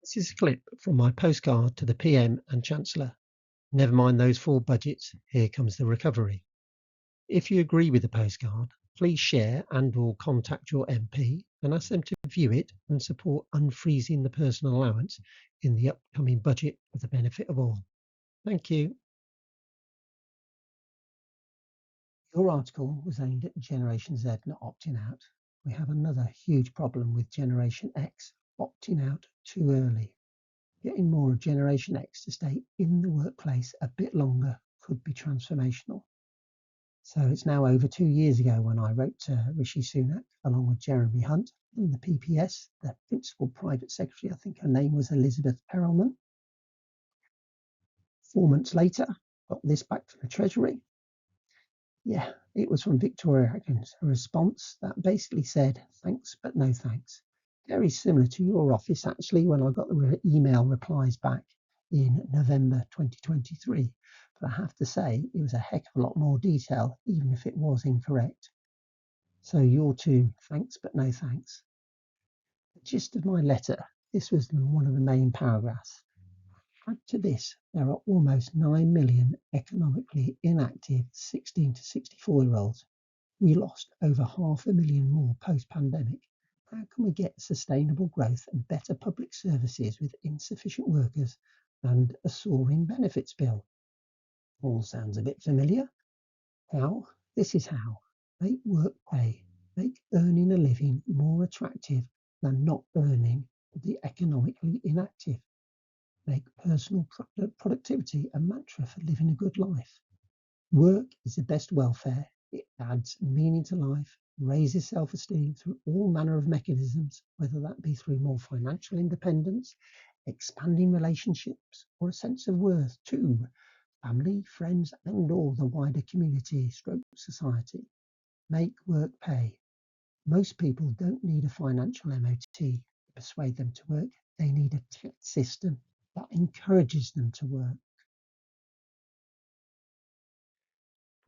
This is a clip from my postcard to the PM and Chancellor. Never mind those full budgets, here comes the recovery. If you agree with the postcard, please share and/or contact your MP and ask them to view it and support unfreezing the personal allowance in the upcoming budget for the benefit of all. Thank you. Your article was aimed at Generation Z not opting out. We have another huge problem with Generation X opting out too early. Getting more of Generation X to stay in the workplace a bit longer could be transformational. So it's now over 2 years ago when I wrote to Rishi Sunak, along with Jeremy Hunt and the PPS, the Principal Private Secretary, I think her name was Elizabeth Perelman. 4 months later, got this back from the Treasury. Yeah, it was from Victoria Atkins, a response that basically said, thanks, but no thanks. Very similar to your office, actually, when I got the email replies back in November 2023. But I have to say, it was a heck of a lot more detail, even if it was incorrect. So your two, thanks, but no thanks. The gist of my letter, this was one of the main paragraphs. Add to this, there are almost 9 million economically inactive 16 to 64-year-olds. We lost over 500,000 more post-pandemic. How can we get sustainable growth and better public services with insufficient workers and a soaring benefits bill? All sounds a bit familiar. How? This is how. Make work pay. Make earning a living more attractive than not earning for the economically inactive. Make personal productivity a mantra for living a good life. Work is the best welfare. It adds meaning to life, raises self-esteem through all manner of mechanisms, whether that be through more financial independence, expanding relationships, or a sense of worth to family, friends, and all the wider community stroke society. Make work pay. Most people don't need a financial MOT to persuade them to work. They need a tax system that encourages them to work.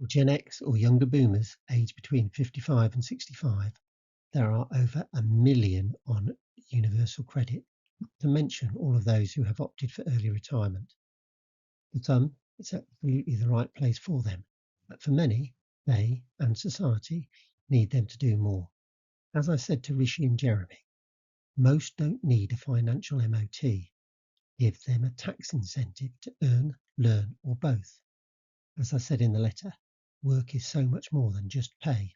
For Gen X or younger boomers aged between 55 and 65, there are over 1 million on universal credit, not to mention all of those who have opted for early retirement. For some, it's absolutely the right place for them, but for many, they and society need them to do more. As I said to Rishi and Jeremy, most don't need a financial MOT. Give them a tax incentive to earn, learn, or both. As I said in the letter, work is so much more than just pay.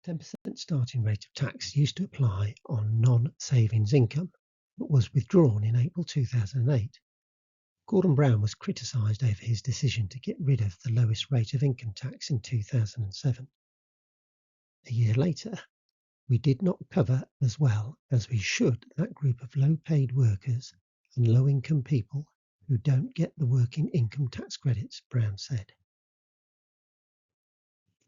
10% starting rate of tax used to apply on non-savings income, but was withdrawn in April 2008. Gordon Brown was criticised over his decision to get rid of the lowest rate of income tax in 2007. A year later, we did not cover as well as we should that group of low-paid workers and low-income people who don't get the working income tax credits, Brown said.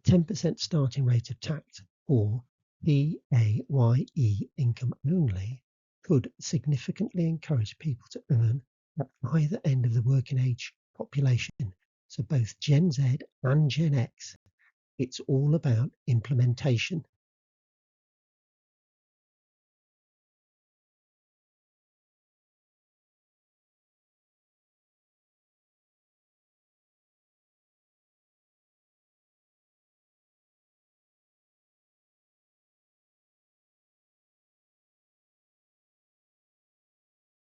10% starting rate of tax, or PAYE income only, could significantly encourage people to earn at either end of the working age population, so both Gen Z and Gen X. It's all about implementation,